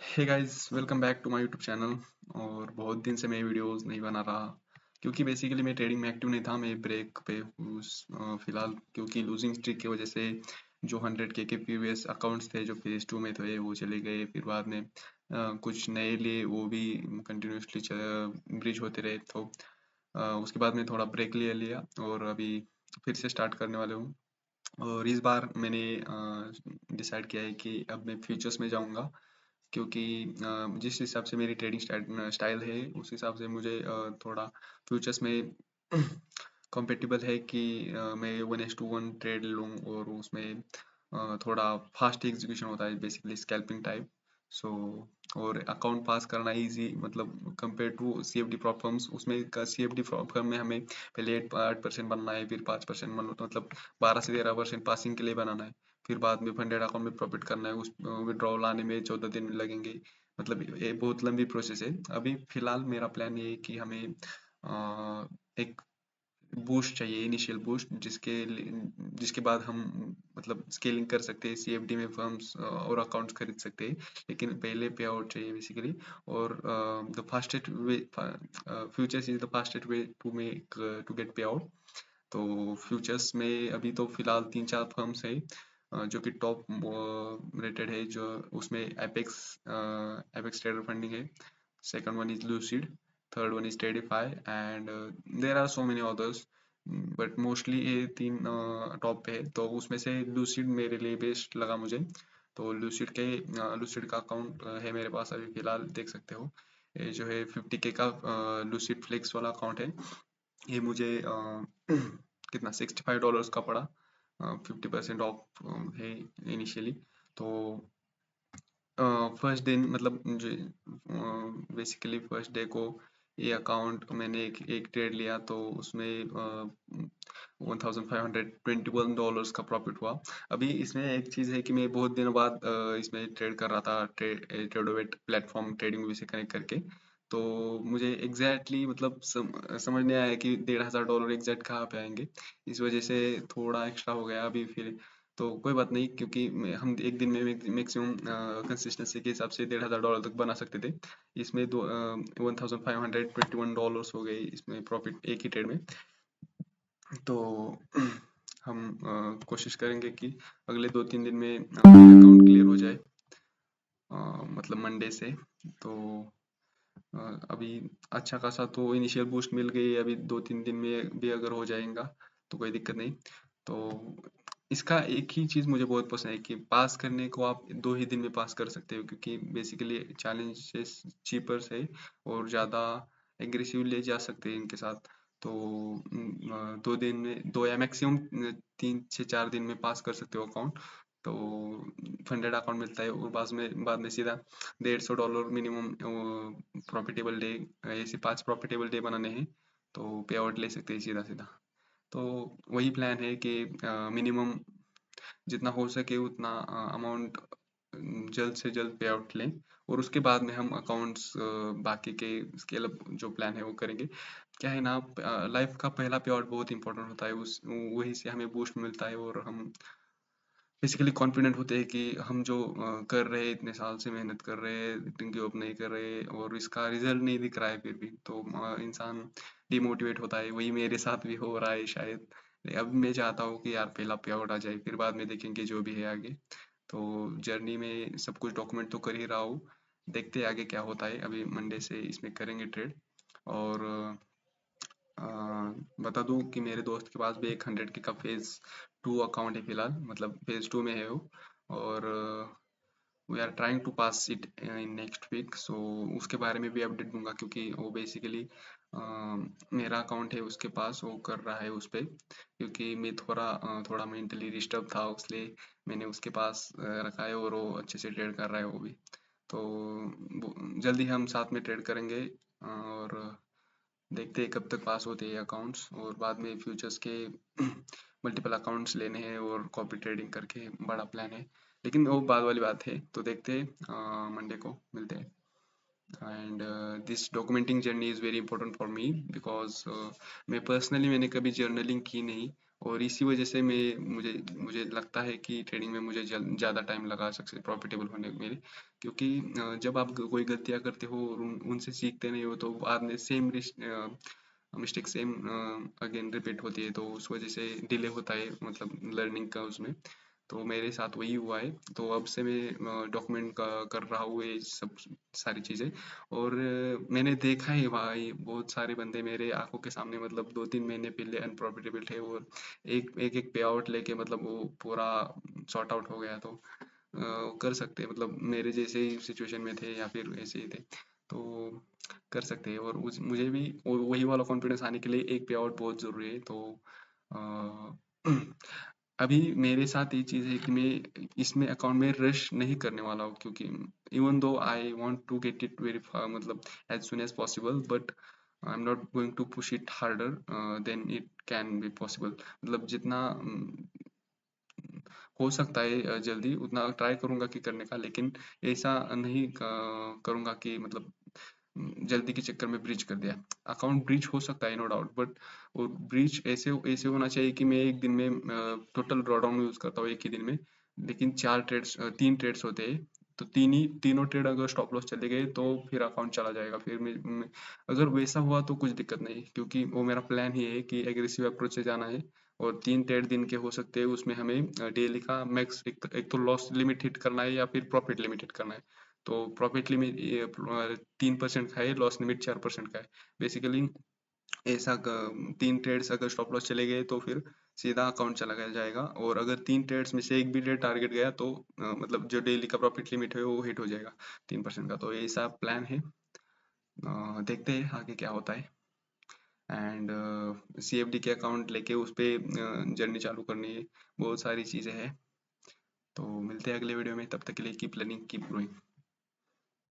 Hey guys, welcome back to my YouTube channel. और बहुत दिन से मैं वीडियोस नहीं बना रहा क्योंकि बेसिकली मैं ट्रेडिंग में एक्टिव नहीं था। मैं ब्रेक पे हूँ फिलहाल, क्योंकि लूजिंग स्ट्रीक की वजह से जो 100K के प्रीवियस अकाउंट्स थे जो फेज 2 में थे वो चले गए। फिर बाद में कुछ नए लिए, वो भी कंटिन्यूसली ब्रिज होते रहे। तो उसके बाद में थोड़ा ब्रेक ले लिया और अभी फिर से स्टार्ट करने वाले हूँ। और इस बार मैंने डिसाइड किया है कि अब मैं फ्यूचर्स में जाऊँगा, क्योंकि जिस हिसाब से मेरी ट्रेडिंग स्टाइल है उस हिसाब से मुझे थोड़ा फ्यूचर्स में कंपेटेबल है कि मैं 1:1 ट्रेड लूँ। और उसमें थोड़ा फास्ट एग्जीक्यूशन होता है, बेसिकली स्कैल्पिंग टाइप। सो और अकाउंट पास करना इजी, मतलब compare to CFD prop firms. उसमें का CFD प्रॉप फर्म में हमें पहले 8% बनना है, फिर 5% मतलब 12 से 13% पासिंग के लिए बनाना है। फिर बाद में फंडेड अकाउंट में प्रॉफिट करना है, उस विड्रॉल आने में 14 दिन लगेंगे। मतलब ये बहुत लंबी प्रोसेस है। अभी फिलहाल मेरा प्लान ये है कि हमें एक बूस्ट चाहिए, इनिशियल बूस्ट, जिसके बाद हम मतलब स्केलिंग कर सकते हैं, CFD में फर्म्स और अकाउंट्स खरीद सकते हैं। लेकिन पहले पे आउट चाहिए बेसिकली। और the fastest way, futures is the fastest way to get pay out. तो फ्यूचर्स में अभी तो फिलहाल 3-4 फर्म्स है जो कि टॉप रेटेड है। जो उसमें एपेक्स एपेक्स ट्रेडर फंडिंग है, second one is Lucid, third one is Tradeify, and there are so many others, but mostly ये तीन टॉप पे है। तो उसमें से लूसिड मेरे लिए बेस्ट लगा मुझे। तो लूसिड का अकाउंट है मेरे पास अभी फिलहाल, देख सकते हो। ये जो है 50K का लूसिड फ्लेक्स वाला अकाउंट है। ये मुझे कितना $65 का पड़ा। 50% ऑफ है इनिशियली। तो फर्स्ट दिन मतलब मुझे बेसिकली फर्स्ट डे को ये अकाउंट मैंने एक ट्रेड लिया, तो उसमें $1,521 का प्रॉफिट हुआ। अभी इसमें एक चीज़ है कि मैं बहुत दिनों बाद इसमें ट्रेड कर रहा था, ट्रेडोवेट प्लेटफॉर्म ट्रेडिंग से कनेक्ट करके। तो मुझे एग्जैक्टली मतलब समझ नहीं आया कि $1,500 एग्जैक्ट कहाँ पे आएंगे। इस वजह से थोड़ा एक्स्ट्रा हो गया अभी फिर। तो कोई बात नहीं, क्योंकि हम एक दिन में मैक्सिमम कंसिस्टेंसी के हिसाब से $1,500 तक बना सकते थे। इसमें दो $1,521 हो गए इसमें प्रॉफिट एक ही ट्रेड में। तो हम कोशिश करेंगे कि अगले 2-3 दिन में अकाउंट क्लियर हो जाए, मतलब मंडे से। तो अभी अच्छा खासा तो इनिशियल बूस्ट मिल गई, अभी 2-3 दिन में भी अगर हो जाएगा तो कोई दिक्कत नहीं। तो इसका एक ही चीज़ मुझे बहुत पसंद है कि पास करने को आप 2 ही दिन में पास कर सकते हो, क्योंकि बेसिकली चैलेंजेस चीपर है और ज़्यादा एग्रेसिव ले जा सकते हैं इनके साथ। तो 2 दिन में, 2 या मैक्सिमम 3 से 4 दिन में पास कर सकते हो अकाउंट। तो फंडेड अकाउंट मिलता है और बाद में सीधा $150 मिनिमम प्रॉफिटेबल डे, ऐसे 5 प्रॉफिटेबल डे बनाने हैं तो पे आउट ले सकते हैं सीधा सीधा। तो वही प्लान है कि मिनिमम जितना हो सके उतना अमाउंट जल्द से जल्द पे आउट लें। और उसके बाद में हम अकाउंट्स बाकी के स्केल अप जो प्लान है वो करेंगे। क्या है ना, लाइफ का पहला पे आउट बहुत इंपॉर्टेंट होता है, उस वही से हमें बूस्ट मिलता है और हम बेसिकली कॉन्फिडेंट होते हैं कि हम जो कर रहे हैं, इतने साल से मेहनत कर रहे हैं, इतनी गिव अप नहीं कर रहे और इसका रिजल्ट नहीं दिख रहा है फिर भी, तो इंसान डिमोटिवेट होता है। वही मेरे साथ भी हो रहा है शायद। अब मैं चाहता हूँ कि यार पहला पे आउट आ जाए, फिर बाद में देखेंगे जो भी है आगे। तो जर्नी में सब कुछ डॉक्यूमेंट तो कर ही रहा हूँ, देखते हैं आगे क्या होता है। अभी मंडे से इसमें करेंगे ट्रेड। और अ, बता दूं कि मेरे दोस्त के पास भी एक 100K का फेज 2 अकाउंट है फिलहाल, मतलब फेज 2 में है वो। और we are trying to pass it in next week. So उसके बारे में भी अपडेट दूंगा, क्योंकि वो बेसिकली मेरा अकाउंट है उसके पास, वो कर रहा है उस पर। क्योंकि मैं थोड़ा मेंटली डिस्टर्ब था, इसलिए मैंने उसके पास रखा है और वो अच्छे से ट्रेड कर रहा है वो भी। तो जल्दी हम साथ में ट्रेड करेंगे। और देखते हैं कब तक पास होते हैं अकाउंट्स, और बाद में फ्यूचर्स के मल्टीपल अकाउंट्स लेने हैं और कॉपी ट्रेडिंग करके बड़ा प्लान है। लेकिन वो बाद वाली बात है, तो देखते हैं मंडे को मिलते हैं। And this documenting journey is very important for me because मैं पर्सनली मैंने कभी जर्नलिंग की नहीं। और इसी वजह से मैं मुझे मुझे लगता है कि ट्रेडिंग में मुझे ज़्यादा टाइम लगा सकते प्रॉफिटेबल होने में, क्योंकि जब आप कोई गलतियाँ करते हो और उनसे सीखते नहीं हो तो बाद में same mistake same again repeat होती है, तो उस वजह से डिले होता है मतलब लर्निंग का उसमें। तो मेरे साथ वही हुआ है, तो अब से मैं डॉक्यूमेंट का कर रहा हूँ ये सब सारी चीज़ें। और मैंने देखा है भाई बहुत सारे बंदे मेरे आंखों के सामने मतलब 2-3 महीने पहले अनप्रॉफिटेबल थे और एक पे आउट लेके मतलब वो पूरा सॉर्ट आउट हो गया। तो कर सकते हैं मतलब मेरे जैसे ही सिचुएशन में थे या फिर ऐसे ही थे, तो कर सकते हैं। और मुझे भी वही वाला कॉन्फिडेंस आने के लिए एक पे आउट बहुत ज़रूरी है। तो अ, अभी मेरे साथ ये चीज़ है कि मैं इसमें अकाउंट में रश नहीं करने वाला हूँ, क्योंकि even though I want to get it very मतलब as soon as possible, but I am not going to push it harder than it can be possible. मतलब जितना हो सकता है जल्दी उतना ट्राई करूंगा कि करने का, लेकिन ऐसा नहीं करूंगा कि मतलब जल्दी के चक्कर में ब्रीच कर दिया। अकाउंट ब्रीच हो सकता है नो डाउट, बट वो ब्रीच ऐसे ऐसे होना चाहिए कि मैं एक दिन में टोटल ड्रॉडाउन यूज करता हूँ एक ही दिन में, लेकिन 4 ट्रेड्स 3 ट्रेड्स होते हैं, तो तीनों ट्रेड अगर स्टॉप लॉस चले गए तो फिर अकाउंट चला जाएगा। फिर अगर वैसा हुआ तो कुछ दिक्कत नहीं, क्योंकि वो मेरा प्लान ही है कि एग्रेसिव अप्रोच से जाना है। और 3 ट्रेड दिन के हो सकते हैं, उसमें हमें डेली का मैक्स एक तो लॉस लिमिट हिट करना है या फिर प्रॉफिट लिमिट हिट करना है। तो प्रॉफिट लिमिट 3% का है, लॉस लिमिट 4% का है बेसिकली। ऐसा 3 ट्रेड्स अगर स्टॉप लॉस चले गए तो फिर सीधा अकाउंट चला गया जाएगा, और अगर 3 ट्रेड्स में से एक भी ट्रेड टारगेट गया तो मतलब जो डेली का प्रॉफिट लिमिट है वो हिट हो जाएगा 3% का। तो ऐसा प्लान है। देखते हैं आगे क्या होता है। एंड CFD के अकाउंट लेके उस पे जर्नी चालू करनी है, बहुत सारी चीज़ें हैं। तो मिलते हैं अगले वीडियो में, तब तक के लिए कीप लर्निंग कीप ग्रोइंग।